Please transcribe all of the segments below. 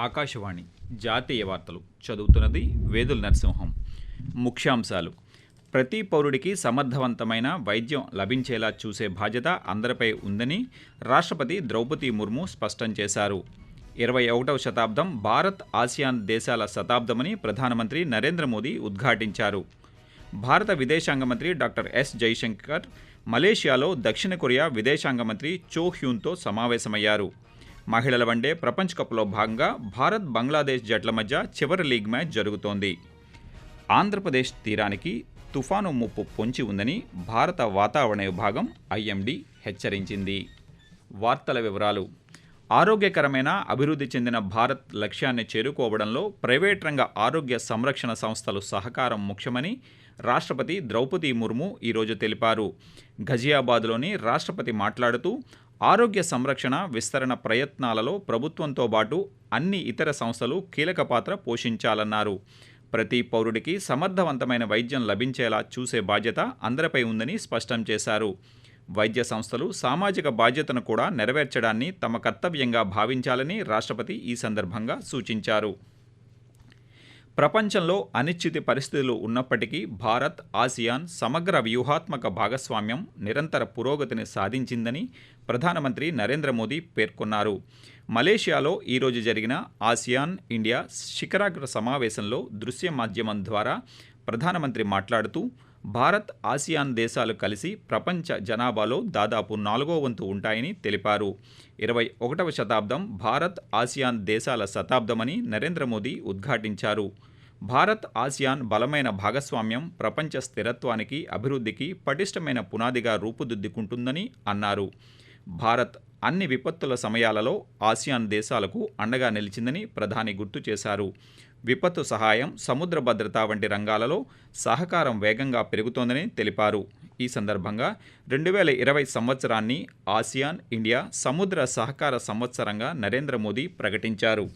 ఆకాశవాణి జాతీయ వార్తలు చదువుతున్నది వేదుల నరసింహం. ముఖ్యాంశాలు: ప్రతి పౌరుడికి సమర్థవంతమైన వైద్యం లభించేలా చూసే బాధ్యత అందరిపై ఉందని రాష్ట్రపతి ద్రౌపది ముర్ము స్పష్టం చేశారు. 21వ శతాబ్దం భారత్ ఆసియాన్ దేశాల శతాబ్దమని ప్రధానమంత్రి నరేంద్ర మోదీ ఉద్ఘాటించారు. భారత విదేశాంగ మంత్రి డాక్టర్ ఎస్ జైశంకర్ మలేషియాలో దక్షిణ కొరియా విదేశాంగ మంత్రి చో హ్యూన్తో సమావేశమయ్యారు. మహిళల వన్డే ప్రపంచ కప్లో భాగంగా భారత్ బంగ్లాదేశ్ జట్ల మధ్య చివరి లీగ్ మ్యాచ్ జరుగుతోంది. ఆంధ్రప్రదేశ్ తీరానికి తుఫాను ముప్పు పొంచి ఉందని భారత వాతావరణ విభాగం ఐఎండీ హెచ్చరించింది. వార్తల వివరాలు: ఆరోగ్యకరమైన అభివృద్ధి చెందిన భారత్ లక్ష్యాన్ని చేరుకోవడంలో ప్రైవేట్ రంగ ఆరోగ్య సంరక్షణ సంస్థలు సహకారం ముఖ్యమని రాష్ట్రపతి ద్రౌపది ముర్ము ఈరోజు తెలిపారు. ఘజియాబాద్లోని రాష్ట్రపతి మాట్లాడుతూ, ఆరోగ్య సంరక్షణ విస్తరణ ప్రయత్నాలలో ప్రభుత్వంతో పాటు అన్ని ఇతర సంస్థలు కీలక పాత్ర పోషించాలన్నారు. ప్రతి పౌరుడికి సమర్థవంతమైన వైద్యం లభించేలా చూసే బాధ్యత అందరిపై ఉందని స్పష్టం చేశారు. వైద్య సంస్థలు సామాజిక బాధ్యతను కూడా నెరవేర్చడాన్ని తమ కర్తవ్యంగా భావించాలని రాష్ట్రపతి ఈ సందర్భంగా సూచించారు. ప్రపంచంలో అనిశ్చిత పరిస్థితులు ఉన్నప్పటికీ భారత్ ఆసియాన్ సమగ్ర వ్యూహాత్మక భాగస్వామ్యం నిరంతర పురోగతిని సాధించిందని ప్రధానమంత్రి నరేంద్ర మోదీ పేర్కొన్నారు. మలేషియాలో ఈరోజు జరిగిన ఆసియాన్ ఇండియా శిఖరాగ్ర సమావేశంలో దృశ్య మాధ్యమం ద్వారా ప్రధానమంత్రి మాట్లాడుతూ, భారత్ ఆసియాన్ దేశాలు కలిసి ప్రపంచ జనాభాలో దాదాపు 4వ వంతు ఉంటాయని తెలిపారు. 21వ శతాబ్దం భారత్ ఆసియాన్ దేశాల శతాబ్దమని నరేంద్ర మోదీ ఉద్ఘాటించారు. భారత్ ఆసియాన్ బలమైన భాగస్వామ్యం ప్రపంచ స్థిరత్వానికి, అభివృద్ధికి పటిష్టమైన పునాదిగా రూపుదిద్దుకుంటుందని అన్నారు. భారత్ అన్ని విపత్తుల సమయాలలో ఆసియాన్ దేశాలకు అండగా నిలిచిందని ప్రధాని గుర్తు చేశారు. విపత్తు సహాయం, సముద్ర భద్రత వంటి రంగాలలో సహకారం వేగంగా పెరుగుతోందని తెలిపారు. ఈ సందర్భంగా 2020 సంవత్సరాన్ని ఆసియాన్ ఇండియా సముద్ర సహకార సంవత్సరంగా నరేంద్ర మోదీ ప్రకటించారు.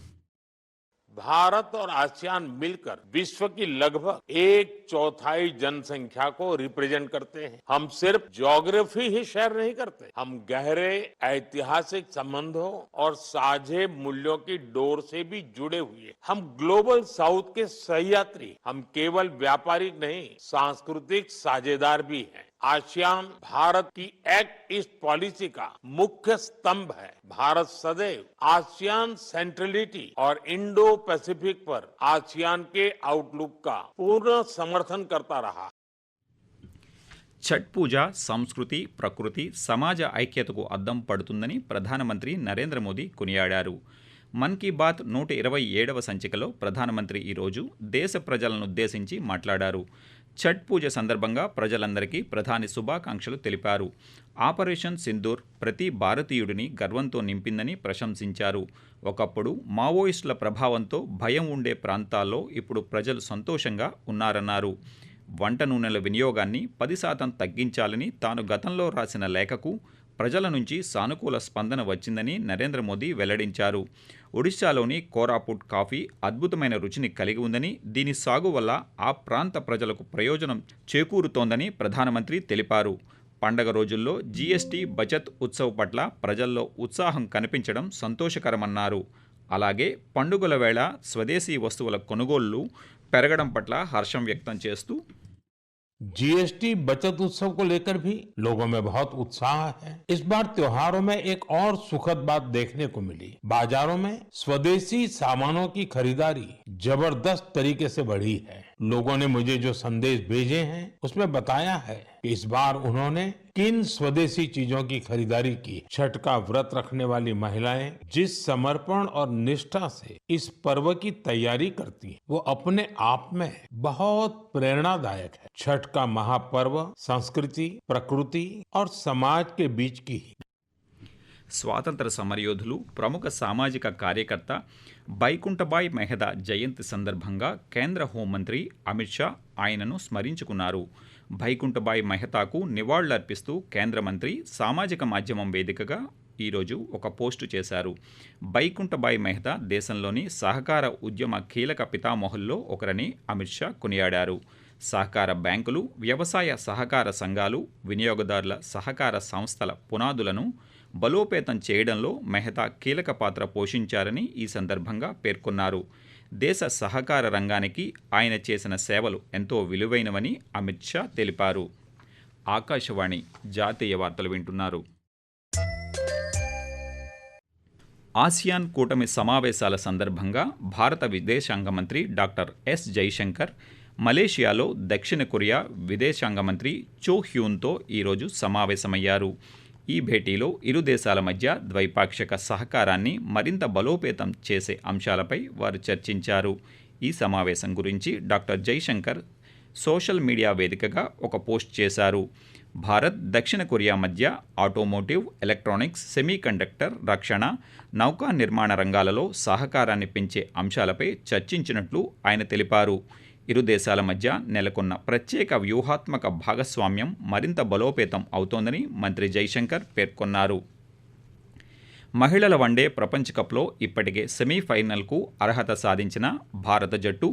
भारत और आसियान मिलकर विश्व की लगभग 1/4 जनसंख्या को रिप्रेजेंट करते हैं। हम सिर्फ ज्योग्राफी ही शेयर नहीं करते, हम गहरे ऐतिहासिक संबंधों और साझे मूल्यों की डोर से भी जुड़े हुए। हम ग्लोबल साउथ के सहयात्री, हम केवल व्यापारिक नहीं, सांस्कृतिक साझेदार भी हैं। आसियान भारत की एक्ट ईस्ट पॉलिसी का मुख्य स्तंभ है। भारत सदैव आसियान सेंट्रलिटी और इंडो पैसिफिक पर आसियान के आउटलुक का पूर्ण समर्थन करता रहा। ఛట్ పూజ సంస్కృతి, ప్రకృతి, సమాజ ఐక్యతకు అద్దం పడుతుందని ప్రధానమంత్రి నరేంద్ర మోదీ కొనియాడారు. మన్ కీ బాత్ 127వ సంచికలో ప్రధానమంత్రి ఈరోజు దేశ ప్రజలనుద్దేశించి మాట్లాడారు. ఛట్ పూజ సందర్భంగా ప్రజలందరికీ ప్రధాని శుభాకాంక్షలు తెలిపారు. ఆపరేషన్ సింధూర్ ప్రతి భారతీయుడిని గర్వంతో నింపిందని ప్రశంసించారు. ఒకప్పుడు మావోయిస్టుల ప్రభావంతో భయం ఉండే ప్రాంతాల్లో ఇప్పుడు ప్రజలు సంతోషంగా ఉన్నారన్నారు. వంట నూనెల వినియోగాన్ని 10% తగ్గించాలని తాను గతంలో రాసిన లేఖకు ప్రజల నుంచి సానుకూల స్పందన వచ్చిందని నరేంద్ర మోదీ వెల్లడించారు. ఒడిశాలోని కోరాపుట్ కాఫీ అద్భుతమైన రుచిని కలిగి ఉందని, దీని సాగు వల్ల ఆ ప్రాంత ప్రజలకు ప్రయోజనం చేకూరుతోందని ప్రధానమంత్రి తెలిపారు. పండగ రోజుల్లో జీఎస్టీ బచత్ ఉత్సవ్ పట్ల ప్రజల్లో ఉత్సాహం కనిపించడం సంతోషకరమన్నారు. అలాగే పండుగల వేళ స్వదేశీ వస్తువుల కొనుగోళ్లు పెరగడం పట్ల హర్షం వ్యక్తం చేస్తూ, जीएसटी बचत उत्सव को लेकर भी लोगों में बहुत उत्साह है। इस बार त्योहारों में एक और सुखद बात देखने को मिली। बाजारों में स्वदेशी सामानों की खरीदारी जबरदस्त तरीके से बढ़ी है। लोगों ने मुझे जो संदेश भेजे हैं उसमें बताया है कि इस बार उन्होंने किन स्वदेशी चीजों की खरीदारी की। छठ का व्रत रखने वाली महिलाएं जिस समर्पण और निष्ठा से इस पर्व की तैयारी करती हैं, वो अपने आप में बहुत प्रेरणादायक है। छठ का महापर्व संस्कृति, प्रकृति और समाज के बीच की స్వాతంత్ర సమరయోధులు, ప్రముఖ సామాజిక కార్యకర్త బైకుంఠభాయ్ మెహతా జయంతి సందర్భంగా కేంద్ర హోంమంత్రి అమిత్ షా ఆయనను స్మరించుకున్నారు. బైకుంఠభాయ్ మెహతాకు నివాళులర్పిస్తూ కేంద్ర మంత్రి సామాజిక మాధ్యమం వేదికగా ఈరోజు ఒక పోస్టు చేశారు. బైకుంఠభాయ్ మెహతా దేశంలోని సహకార ఉద్యమ కీలక పితామహుల్లో ఒకరని అమిత్ షా కొనియాడారు. సహకార బ్యాంకులు, వ్యవసాయ సహకార సంఘాలు, వినియోగదారుల సహకార సంస్థల పునాదులను బలోపేతం చేయడంలో మెహతా కీలక పాత్ర పోషించారని ఈ సందర్భంగా పేర్కొన్నారు. దేశ సహకార రంగానికి ఆయన చేసిన సేవలు ఎంతో విలువైనవని అమిత్ షా తెలిపారు. ఆకాశవాణి జాతీయ వార్తలు వింటున్నారు. ఆసియాన్ కూటమి సమావేశాల సందర్భంగా భారత విదేశాంగ మంత్రి డాక్టర్ ఎస్ జైశంకర్ మలేషియాలో దక్షిణ కొరియా విదేశాంగ మంత్రి చో హ్యూన్తో ఈరోజు సమావేశమయ్యారు. ఈ భేటీలో ఇరు దేశాల మధ్య ద్వైపాక్షిక సహకారాన్ని మరింత బలోపేతం చేసే అంశాలపై వారు చర్చించారు. ఈ సమావేశం గురించి డాక్టర్ జైశంకర్ సోషల్ మీడియా వేదికగా ఒక పోస్ట్ చేశారు. భారత్ దక్షిణ కొరియా మధ్య ఆటోమోటివ్, ఎలక్ట్రానిక్స్, సెమీకండక్టర్, రక్షణ, నౌకా నిర్మాణ రంగాలలో సహకారాన్ని పెంచే అంశాలపై చర్చించినట్లు ఆయన తెలిపారు. ఇరు దేశాల మధ్య నెలకొన్న ప్రత్యేక వ్యూహాత్మక భాగస్వామ్యం మరింత బలోపేతం అవుతోందని మంత్రి జైశంకర్ పేర్కొన్నారు. మహిళల వన్డే ప్రపంచ కప్లో ఇప్పటికే సెమీఫైనల్కు అర్హత సాధించిన భారత జట్టు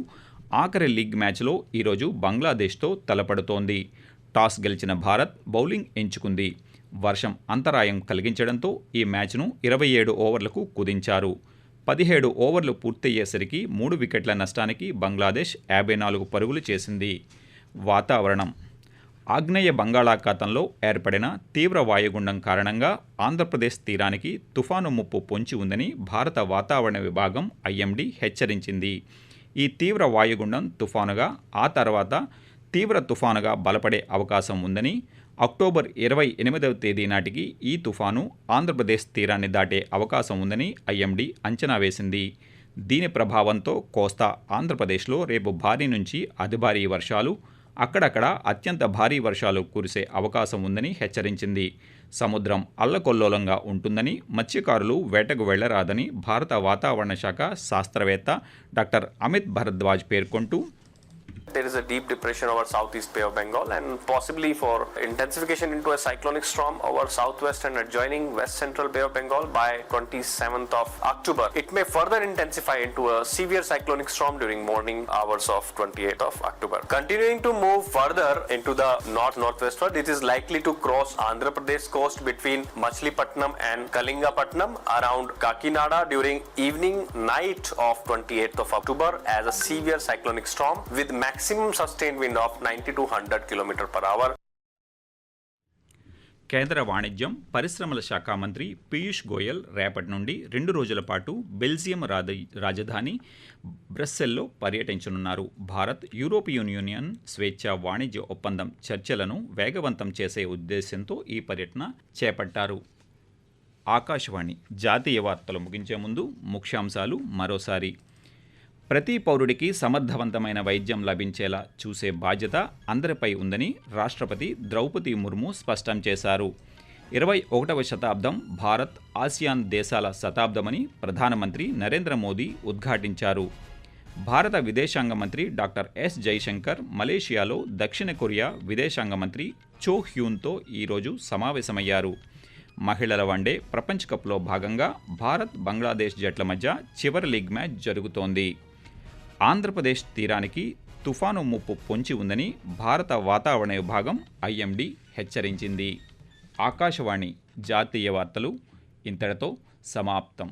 ఆఖరి లీగ్ మ్యాచ్లో ఈరోజు బంగ్లాదేశ్తో తలపడుతోంది. టాస్ గెలిచిన భారత్ బౌలింగ్ ఎంచుకుంది. వర్షం అంతరాయం కలిగించడంతో ఈ మ్యాచ్ను 27 ఓవర్లకు కుదించారు. 17 ఓవర్లు పూర్తయ్యేసరికి 3 వికెట్ల నష్టానికి బంగ్లాదేశ్ 54 పరుగులు చేసింది. వాతావరణం. ఆగ్నేయ బంగాళాఖాతంలో ఏర్పడిన తీవ్ర వాయుగుండం కారణంగా ఆంధ్రప్రదేశ్ తీరానికి తుఫాను ముప్పు పొంచి ఉందని భారత వాతావరణ విభాగం ఐఎండీ హెచ్చరించింది. ఈ తీవ్ర వాయుగుండం తుఫానుగా, ఆ తర్వాత తీవ్ర తుఫానుగా బలపడే అవకాశం ఉందని, అక్టోబర్ 28వ తేదీ నాటికి ఈ తుఫాను ఆంధ్రప్రదేశ్ తీరాన్ని దాటే అవకాశం ఉందని ఐఎండీ అంచనా వేసింది. దీని ప్రభావంతో కోస్తా ఆంధ్రప్రదేశ్లో రేపు భారీ నుంచి అతి భారీ వర్షాలు, అక్కడక్కడ అత్యంత భారీ వర్షాలు కురిసే అవకాశం ఉందని హెచ్చరించింది. సముద్రం అల్లకొల్లోలంగా ఉంటుందని, మత్స్యకారులు వేటకు వెళ్లరాదని భారత వాతావరణ శాఖ శాస్త్రవేత్త డాక్టర్ అమిత్ భరద్వాజ్ పేర్కొంటూ, There is a deep depression over southeast Bay of Bengal and possibly for intensification into a cyclonic storm over southwest and adjoining west central Bay of Bengal by 27th of October. It may further intensify into a severe cyclonic storm during morning hours of 28th of October. Continuing to move further into the north-northwestward, it is likely to cross Andhra Pradesh coast between Machilipatnam and Kalingapatnam around Kakinada during evening night of 28th of October as a severe cyclonic storm with maximum sustained wind of 90 to 100 km per hour. కేంద్ర వాణిజ్యం, పరిశ్రమల శాఖ మంత్రి పీయూష్ గోయల్ రేపటి నుండి 2 రోజుల పాటు Belgium రాజధాని బ్రస్సెల్లో పర్యటించనున్నారు. భారత్ యూరోపియన్ యూనియన్ స్వేచ్ఛా వాణిజ్య ఒప్పందం చర్చలను వేగవంతం చేసే ఉద్దేశంతో ఈ పర్యటన చేపట్టారు. ఆకాశవాణి జాతీయ వార్తలు ముగించే ముందు ముఖ్యాంశాలు మరోసారి. ప్రతి పౌరుడికి సమర్థవంతమైన వైద్యం లభించేలా చూసే బాధ్యత అందరిపై ఉందని రాష్ట్రపతి ద్రౌపది ముర్ము స్పష్టం చేశారు. 21వ శతాబ్దం భారత్ ఆసియాన్ దేశాల శతాబ్దమని ప్రధానమంత్రి నరేంద్ర మోదీ ఉద్ఘాటించారు. భారత విదేశాంగ మంత్రి డాక్టర్ ఎస్ జైశంకర్ మలేషియాలో దక్షిణ కొరియా విదేశాంగ మంత్రి చో హ్యూన్తో ఈరోజు సమావేశమయ్యారు. మహిళల వన్డే ప్రపంచ కప్లో భాగంగా భారత్ బంగ్లాదేశ్ జట్ల మధ్య చివరి లీగ్ మ్యాచ్ జరుగుతోంది. ఆంధ్రప్రదేశ్ తీరానికి తుఫాను ముప్పు పొంచి ఉందని భారత వాతావరణ విభాగం ఐఎండీ హెచ్చరించింది. ఆకాశవాణి జాతీయ వార్తలు ఇంతటితో సమాప్తం.